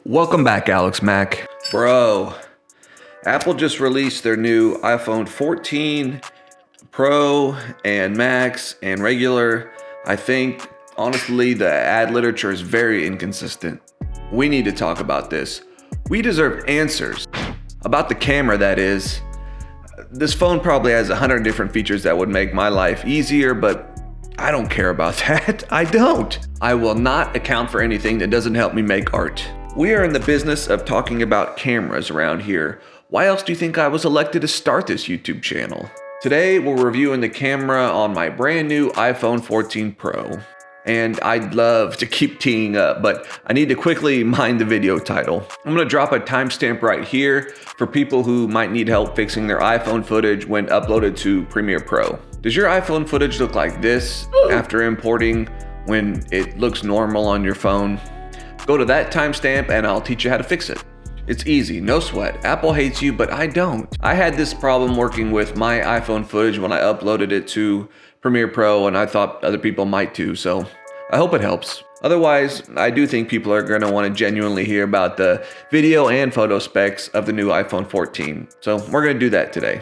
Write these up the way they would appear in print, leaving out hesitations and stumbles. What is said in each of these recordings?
Welcome back, Alex Mack. Bro, Apple just released their new iPhone 14 Pro and Max and regular. I think, honestly, the ad literature is very inconsistent. We need to talk about this. We deserve answers. About the camera, that is. This phone probably has 100 different features that would make my life easier, but I don't care about that. I don't. I will not account for anything that doesn't help me make art. We are in the business of talking about cameras around here. Why else do you think I was elected to start this YouTube channel? Today, we're reviewing the camera on my brand new iPhone 14 Pro. And I'd love to keep teeing up, but I need to quickly mind the video title. I'm gonna drop a timestamp right here for people who might need help fixing their iPhone footage when uploaded to Premiere Pro. Does your iPhone footage look like this after importing when it looks normal on your phone? Go to that timestamp and I'll teach you how to fix it. It's easy, no sweat. Apple hates you, but I don't. I had this problem working with my iPhone footage when I uploaded it to Premiere Pro, and I thought other people might too, so I hope it helps. Otherwise, I do think people are gonna wanna genuinely hear about the video and photo specs of the new iPhone 14. So we're gonna do that today.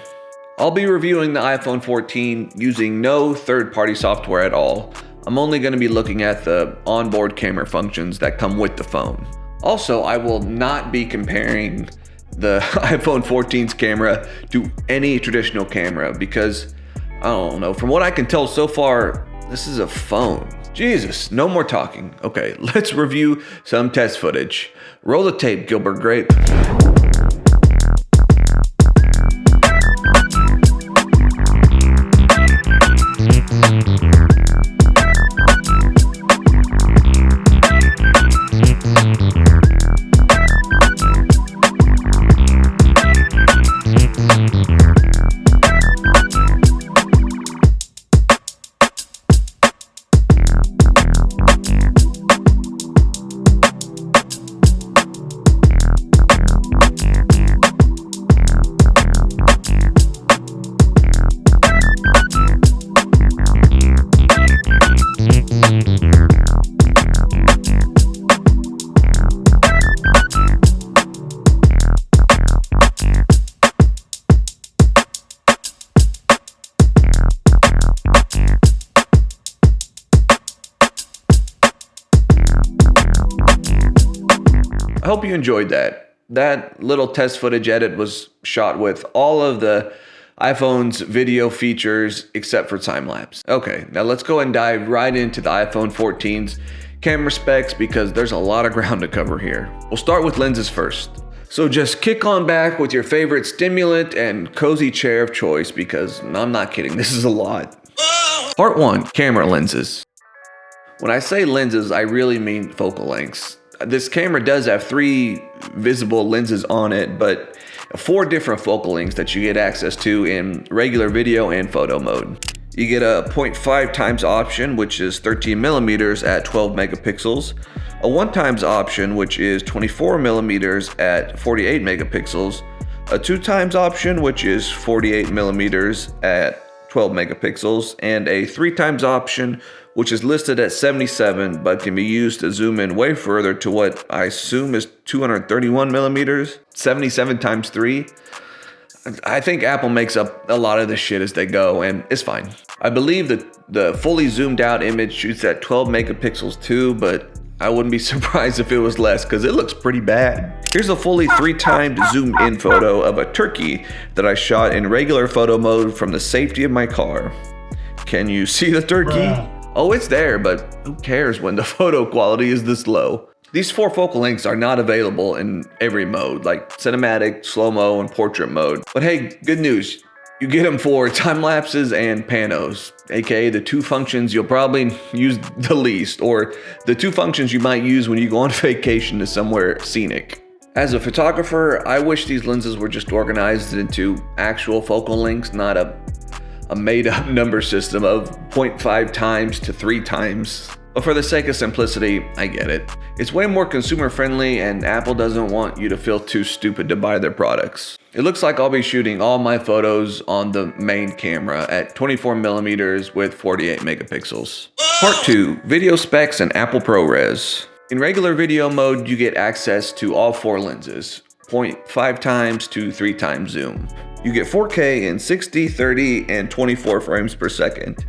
I'll be reviewing the iPhone 14 using no third-party software at all. I'm only gonna be looking at the onboard camera functions that come with the phone. Also, I will not be comparing the iPhone 14's camera to any traditional camera because, I don't know, from what I can tell so far, this is a phone. Jesus, no more talking. Okay, let's review some test footage. Roll the tape, Gilbert Grape. I hope you enjoyed that. That little test footage edit was shot with all of the iPhone's video features except for time lapse. Okay, now let's go and dive right into the iPhone 14's camera specs because there's a lot of ground to cover here. We'll start with lenses first. So just kick on back with your favorite stimulant and cozy chair of choice because I'm not kidding, this is a lot. Part 1, camera lenses. When I say lenses, I really mean focal lengths. This camera does have 3 visible lenses on it, but 4 different focal lengths that you get access to in regular video and photo mode. You get a 0.5 times option, which is 13 millimeters at 12 megapixels, a 1 times option, which is 24 millimeters at 48 megapixels, a 2 times option, which is 48 millimeters at 12 megapixels, and a 3 times option, which is listed at 77 but can be used to zoom in way further to what I assume is 231 millimeters, 77 times 3. I think Apple makes up a lot of this shit as they go, and it's fine. I believe that the fully zoomed out image shoots at 12 megapixels too, but I wouldn't be surprised if it was less because it looks pretty bad. Here's a fully 3 times zoomed in photo of a turkey that I shot in regular photo mode from the safety of my car. Can you see the turkey? Oh, it's there, but who cares when the photo quality is this low? These 4 focal lengths are not available in every mode, like cinematic, slow-mo, and portrait mode. But hey, good news. You get them for time lapses and panos, aka the 2 functions you'll probably use the least, or the 2 functions you might use when you go on vacation to somewhere scenic. As a photographer, I wish these lenses were just organized into actual focal lengths, not a made-up number system of 0.5 times to 3 times. But for the sake of simplicity, I get it. It's way more consumer friendly and Apple doesn't want you to feel too stupid to buy their products. It looks like I'll be shooting all my photos on the main camera at 24 millimeters with 48 megapixels. Part 2, video specs and Apple ProRes. In regular video mode, you get access to all 4 lenses, 0.5 times to 3 times zoom. You get 4K in 60, 30, and 24 frames per second.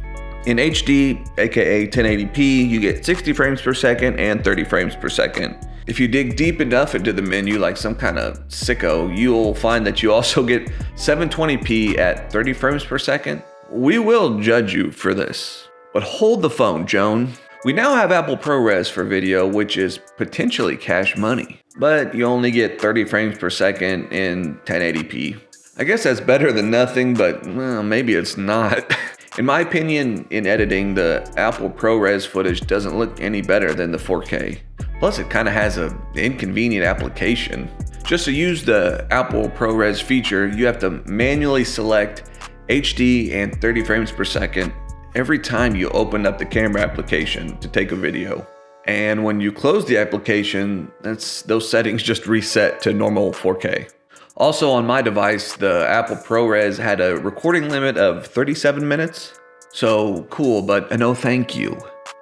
In HD, aka 1080p, you get 60 frames per second and 30 frames per second. If you dig deep enough into the menu like some kind of sicko, you'll find that you also get 720p at 30 frames per second. We will judge you for this. But hold the phone, Joan. We now have Apple ProRes for video, which is potentially cash money, but you only get 30 frames per second in 1080p. I guess that's better than nothing, but well, maybe it's not. In my opinion, in editing, the Apple ProRes footage doesn't look any better than the 4K. Plus, it kind of has an inconvenient application. Just to use the Apple ProRes feature, you have to manually select HD and 30 frames per second every time you open up the camera application to take a video. And when you close the application, those settings just reset to normal 4K. Also on my device, the Apple ProRes had a recording limit of 37 minutes. So cool, but no thank you.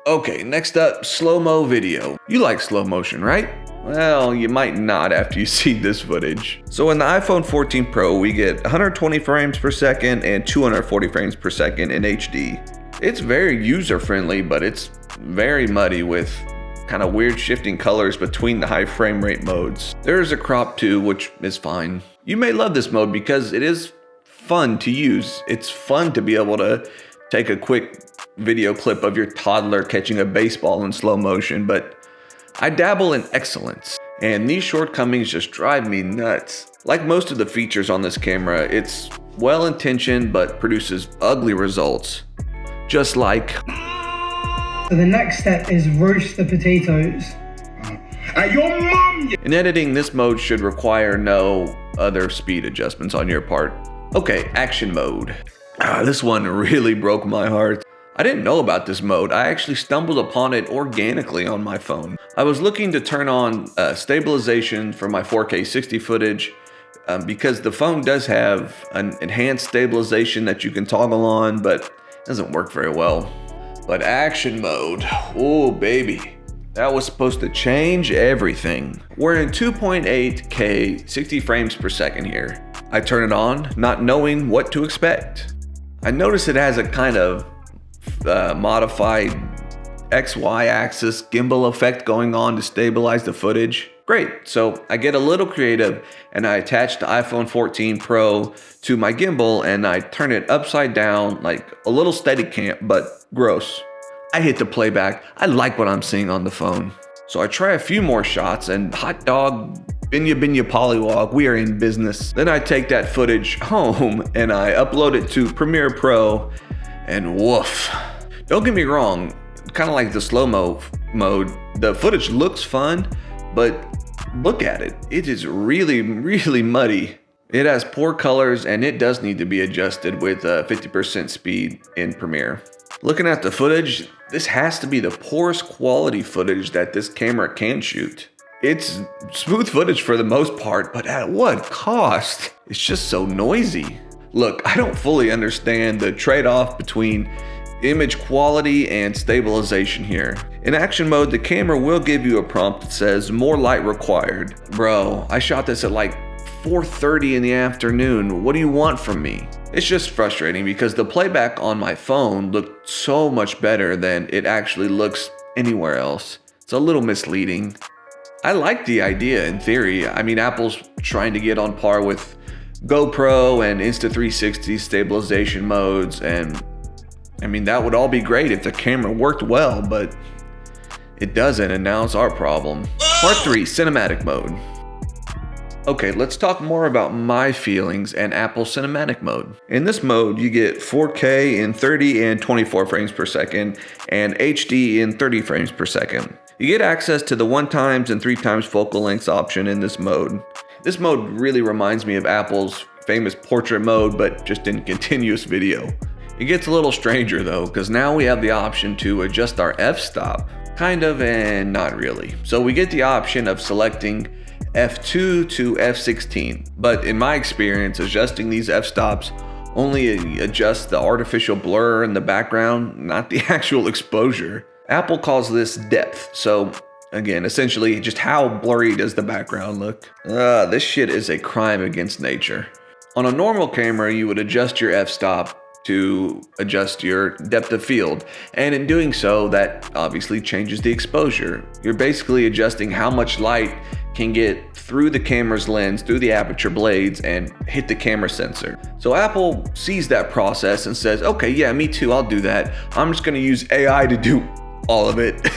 Okay, next up, slow-mo video. You like slow motion, right? Well, you might not after you see this footage. So in the iPhone 14 Pro, we get 120 frames per second and 240 frames per second in HD. It's very user-friendly, but it's very muddy with kind of weird shifting colors between the high frame rate modes. There is a crop too, which is fine. You may love this mode because it is fun to use. It's fun to be able to take a quick video clip of your toddler catching a baseball in slow motion, but I dabble in excellence, and these shortcomings just drive me nuts. Like most of the features on this camera, it's well-intentioned but produces ugly results. Just like... So the next step is roast the potatoes. Your mom! In editing, this mode should require no other speed adjustments on your part. Okay, action mode. This one really broke my heart. I didn't know about this mode. I actually stumbled upon it organically on my phone. I was looking to turn on stabilization for my 4K 60 footage because the phone does have an enhanced stabilization that you can toggle on, but it doesn't work very well. But action mode, oh baby, that was supposed to change everything. We're in 2.8K 60 frames per second here. I turn it on, not knowing what to expect. I notice it has a kind of modified XY axis gimbal effect going on to stabilize the footage. Great, so I get a little creative and I attach the iPhone 14 Pro to my gimbal and I turn it upside down like a little Steadicam, but gross. I hit the playback. I like what I'm seeing on the phone. So I try a few more shots and hot dog, binya pollywog, we are in business. Then I take that footage home and I upload it to Premiere Pro and woof. Don't get me wrong, kind of like the slow-mo mode, the footage looks fun, but look at it. It is really, really muddy. It has poor colors and it does need to be adjusted with 50% speed in Premiere. Looking at the footage, this has to be the poorest quality footage that this camera can shoot. It's smooth footage for the most part, but at what cost? It's just so noisy. Look, I don't fully understand the trade-off between image quality and stabilization here. In action mode, the camera will give you a prompt that says more light required. Bro, I shot this at like 4:30 in the afternoon. What do you want from me? It's just frustrating because the playback on my phone looked so much better than it actually looks anywhere else. It's a little misleading. I like the idea in theory. I mean, Apple's trying to get on par with GoPro and Insta360 stabilization modes, and I mean, that would all be great if the camera worked well, but it doesn't, and now it's our problem. Part 3, cinematic mode. Okay, let's talk more about my feelings and Apple cinematic mode. In this mode, you get 4K in 30 and 24 frames per second and HD in 30 frames per second. You get access to the 1x and 3x focal lengths option in this mode. This mode really reminds me of Apple's famous portrait mode, but just in continuous video. It gets a little stranger though, because now we have the option to adjust our f-stop. Kind of and not really. So we get the option of selecting f2 to f16, but in my experience, adjusting these f-stops only adjusts the artificial blur in the background, not the actual exposure. Apple calls this depth, so Again, essentially, just how blurry does the background look? This shit is a crime against nature. On a normal camera, you would adjust your f-stop to adjust your depth of field. And in doing so, that obviously changes the exposure. You're basically adjusting how much light can get through the camera's lens, through the aperture blades, and hit the camera sensor. So Apple sees that process and says, okay, yeah, me too, I'll do that. I'm just gonna use AI to do all of it.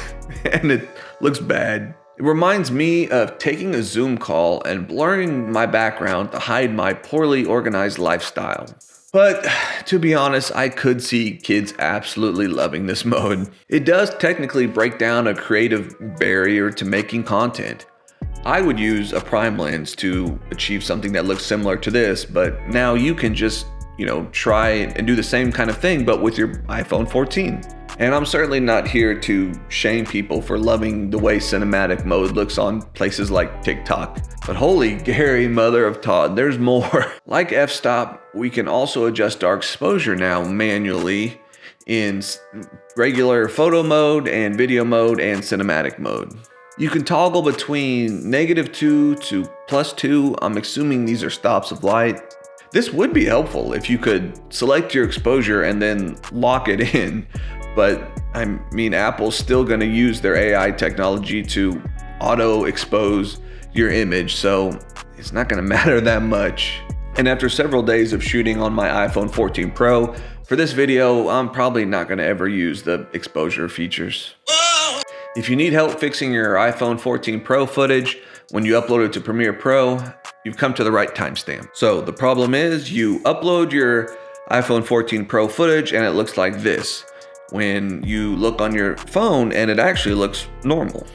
And it looks bad. It reminds me of taking a Zoom call and blurring my background to hide my poorly organized lifestyle. But to be honest, I could see kids absolutely loving this mode. It does technically break down a creative barrier to making content. I would use a prime lens to achieve something that looks similar to this, but now you can just, try and do the same kind of thing, but with your iPhone 14. And I'm certainly not here to shame people for loving the way cinematic mode looks on places like TikTok. But holy Gary, mother of Todd, there's more. Like f-stop, we can also adjust our exposure now manually in regular photo mode and video mode and cinematic mode. You can toggle between -2 to +2. I'm assuming these are stops of light. This would be helpful if you could select your exposure and then lock it in. But I mean, Apple's still going to use their AI technology to auto expose your image, so it's not going to matter that much. And after several days of shooting on my iPhone 14 Pro, for this video, I'm probably not going to ever use the exposure features. If you need help fixing your iPhone 14 Pro footage when you upload it to Premiere Pro, you've come to the right timestamp. So the problem is you upload your iPhone 14 Pro footage and it looks like this. When you look on your phone and it actually looks normal.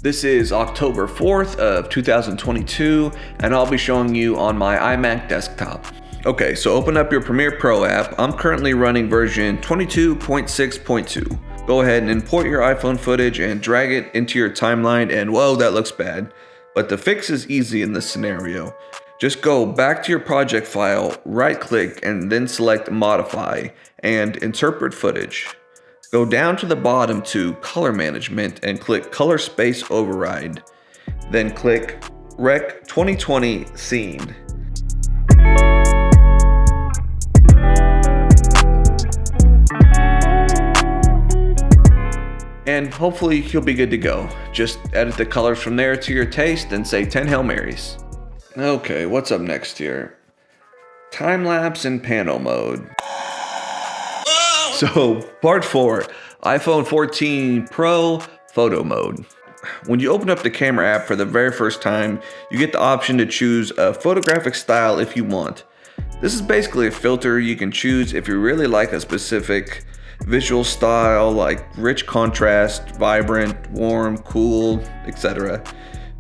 This is October 4th of 2022 and I'll be showing you on my iMac desktop. Okay, so open up your Premiere Pro app. I'm currently running version 22.6.2. Go ahead and import your iPhone footage and drag it into your timeline, and whoa, that looks bad. But the fix is easy in this scenario. Just go back to your project file, right click, and then select Modify and Interpret Footage. Go down to the bottom to Color Management and click Color Space Override. Then click Rec 2020 Scene. And hopefully you'll be good to go. Just edit the colors from there to your taste and say 10 Hail Marys. Okay, what's up next here? Time-lapse and panel mode. So, part 4, iPhone 14 Pro photo mode. When you open up the camera app for the very first time, you get the option to choose a photographic style if you want. This is basically a filter you can choose if you really like a specific visual style, like rich contrast, vibrant, warm, cool, etc.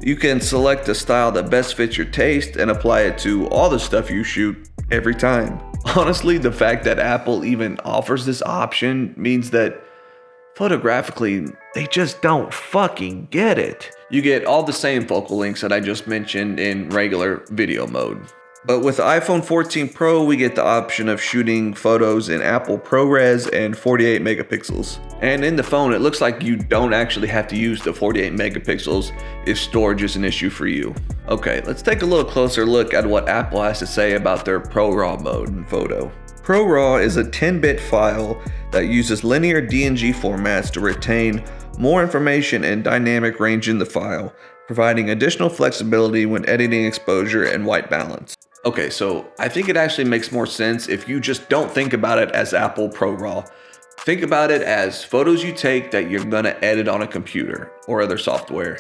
You can select a style that best fits your taste and apply it to all the stuff you shoot every time. Honestly, the fact that Apple even offers this option means that photographically, they just don't fucking get it. You get all the same focal lengths that I just mentioned in regular video mode. But with the iPhone 14 Pro, we get the option of shooting photos in Apple ProRes and 48 megapixels. And in the phone, it looks like you don't actually have to use the 48 megapixels if storage is an issue for you. Okay, let's take a little closer look at what Apple has to say about their ProRAW mode in photo. ProRAW is a 10-bit file that uses linear DNG formats to retain more information and dynamic range in the file, providing additional flexibility when editing exposure and white balance. Okay, so I think it actually makes more sense if you just don't think about it as Apple ProRAW. Think about it as photos you take that you're gonna edit on a computer or other software.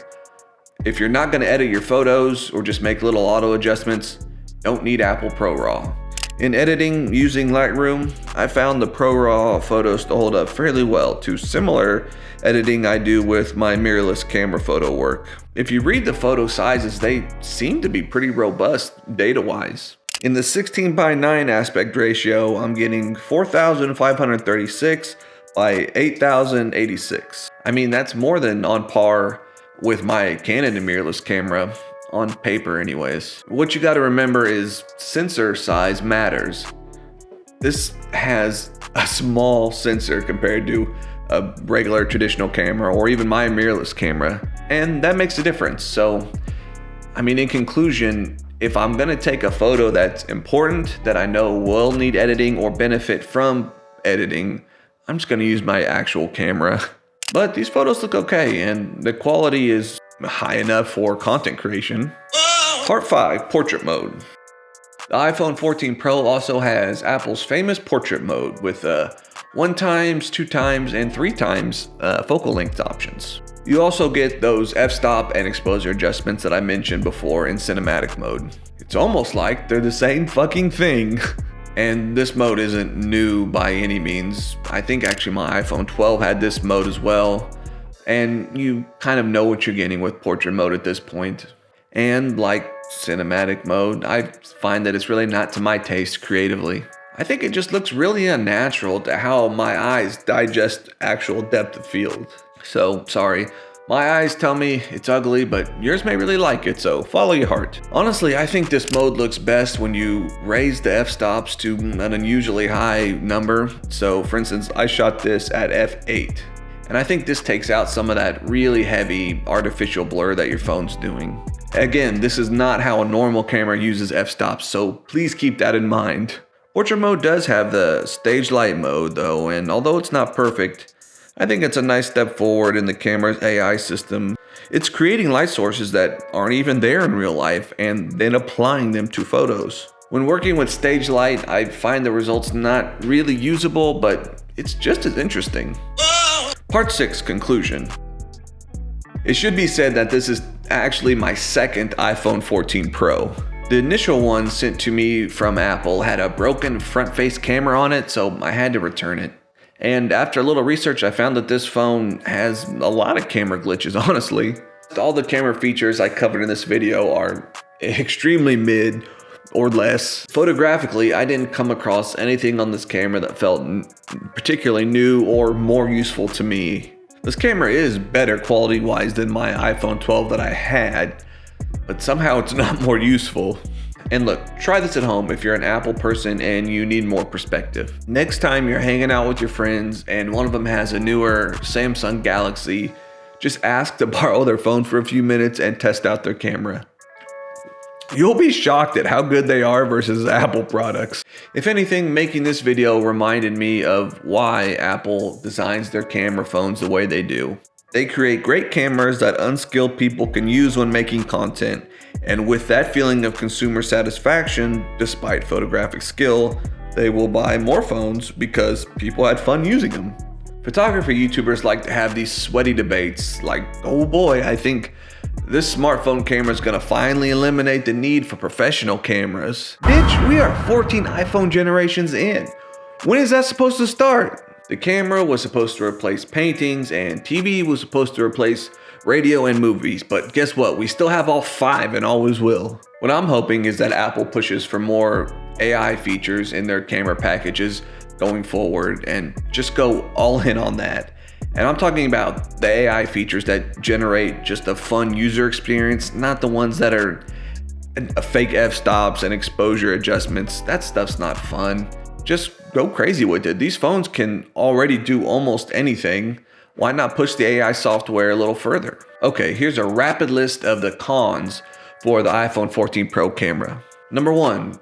If you're not gonna edit your photos or just make little auto adjustments, don't need Apple ProRAW. In editing using Lightroom, I found the ProRAW photos to hold up fairly well to similar editing I do with my mirrorless camera photo work. If you read the photo sizes, they seem to be pretty robust data-wise. In the 16:9 aspect ratio, I'm getting 4,536 by 8,086. I mean, that's more than on par with my Canon mirrorless camera. On paper anyways. What you got to remember is sensor size matters. This has a small sensor compared to a regular traditional camera or even my mirrorless camera. and that makes a difference. So, I mean, in conclusion, if I'm gonna take a photo that's important, that I know will need editing or benefit from editing, I'm just gonna use my actual camera. But these photos look okay, and the quality is high enough for content creation. Part 5, portrait mode. The iPhone 14 Pro also has Apple's famous portrait mode with 1x, 2x, and 3x focal length options. You also get those f-stop and exposure adjustments that I mentioned before in cinematic mode. It's almost like they're the same fucking thing. And this mode isn't new by any means. I think actually my iPhone 12 had this mode as well. And you kind of know what you're getting with portrait mode at this point. And like cinematic mode, I find that it's really not to my taste creatively. I think it just looks really unnatural to how my eyes digest actual depth of field. So, sorry. My eyes tell me it's ugly, but yours may really like it, so follow your heart. Honestly, I think this mode looks best when you raise the f-stops to an unusually high number. So, for instance, I shot this at f8. And I think this takes out some of that really heavy artificial blur that your phone's doing. Again, this is not how a normal camera uses f-stops, so please keep that in mind. Portrait mode does have the stage light mode though, and although it's not perfect, I think it's a nice step forward in the camera's AI system. It's creating light sources that aren't even there in real life and then applying them to photos. When working with stage light, I find the results not really usable, but it's just as interesting. Part 6, conclusion. It should be said that this is actually my second iPhone 14 Pro. The initial one sent to me from Apple had a broken front-face camera on it, so I had to return it. And after a little research, I found that this phone has a lot of camera glitches, honestly. All the camera features I covered in this video are extremely mid or less. Photographically, I didn't come across anything on this camera that felt particularly new or more useful to me. This camera is better quality-wise than my iPhone 12 that I had, but somehow it's not more useful. And look, try this at home if you're an Apple person and you need more perspective. Next time you're hanging out with your friends and one of them has a newer Samsung Galaxy, just ask to borrow their phone for a few minutes and test out their camera. You'll be shocked at how good they are versus Apple products. If anything, making this video reminded me of why Apple designs their camera phones the way they do. They create great cameras that unskilled people can use when making content, and with that feeling of consumer satisfaction, despite photographic skill, they will buy more phones because people had fun using them. Photography YouTubers like to have these sweaty debates like, oh boy, I think this smartphone camera is gonna finally eliminate the need for professional cameras. Bitch, we are 14 iPhone generations in. When is that supposed to start? The camera was supposed to replace paintings and TV was supposed to replace radio and movies, but guess what? We still have all 5 and always will. What I'm hoping is that Apple pushes for more AI features in their camera packages going forward and just go all in on that. And I'm talking about the AI features that generate just a fun user experience, not the ones that are fake f-stops and exposure adjustments. That stuff's not fun. Just go crazy with it. These phones can already do almost anything. Why not push the AI software a little further? Okay, here's a rapid list of the cons for the iPhone 14 Pro camera. Number 1,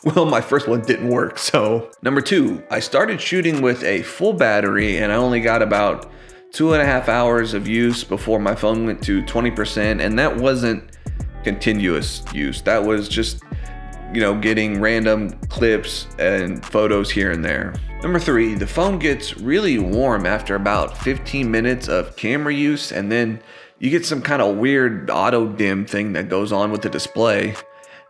well, my first one didn't work, so. Number 2, I started shooting with a full battery and I only got about 2.5 hours of use before my phone went to 20%, and that wasn't continuous use. That was just, getting random clips and photos here and there. Number 3, the phone gets really warm after about 15 minutes of camera use, and then you get some kind of weird auto dim thing that goes on with the display.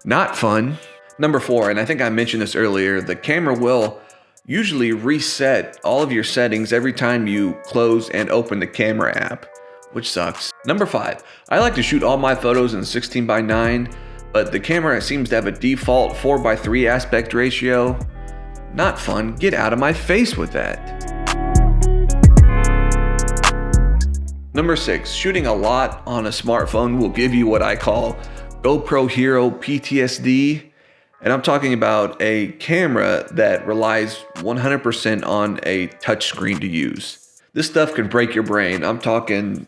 Not fun. Number 4, and I think I mentioned this earlier, the camera will usually reset all of your settings every time you close and open the camera app, which sucks. Number 5, I like to shoot all my photos in 16:9, but the camera seems to have a default 4:3 aspect ratio. Not fun. Get out of my face with that. Number 6, shooting a lot on a smartphone will give you what I call GoPro Hero PTSD. And I'm talking about a camera that relies 100% on a touchscreen to use. This stuff can break your brain. I'm talking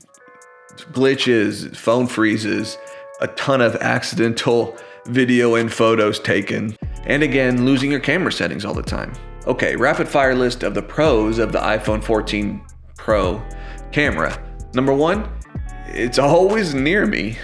glitches, phone freezes, a ton of accidental video and photos taken, and again, losing your camera settings all the time. Okay, rapid fire list of the pros of the iPhone 14 Pro camera. Number 1, it's always near me.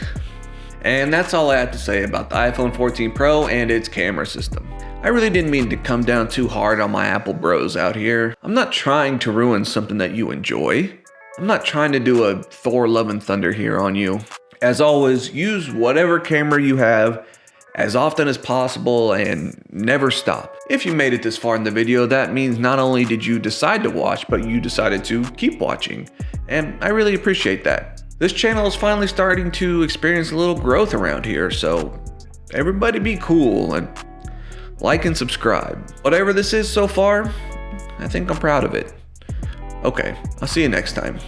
And that's all I have to say about the iPhone 14 Pro and its camera system. I really didn't mean to come down too hard on my Apple bros out here. I'm not trying to ruin something that you enjoy. I'm not trying to do a Thor Love and Thunder here on you. As always, use whatever camera you have as often as possible and never stop. If you made it this far in the video, that means not only did you decide to watch, but you decided to keep watching. And I really appreciate that. This channel is finally starting to experience a little growth around here, so everybody be cool and like and subscribe. Whatever this is so far, I think I'm proud of it. Okay, I'll see you next time.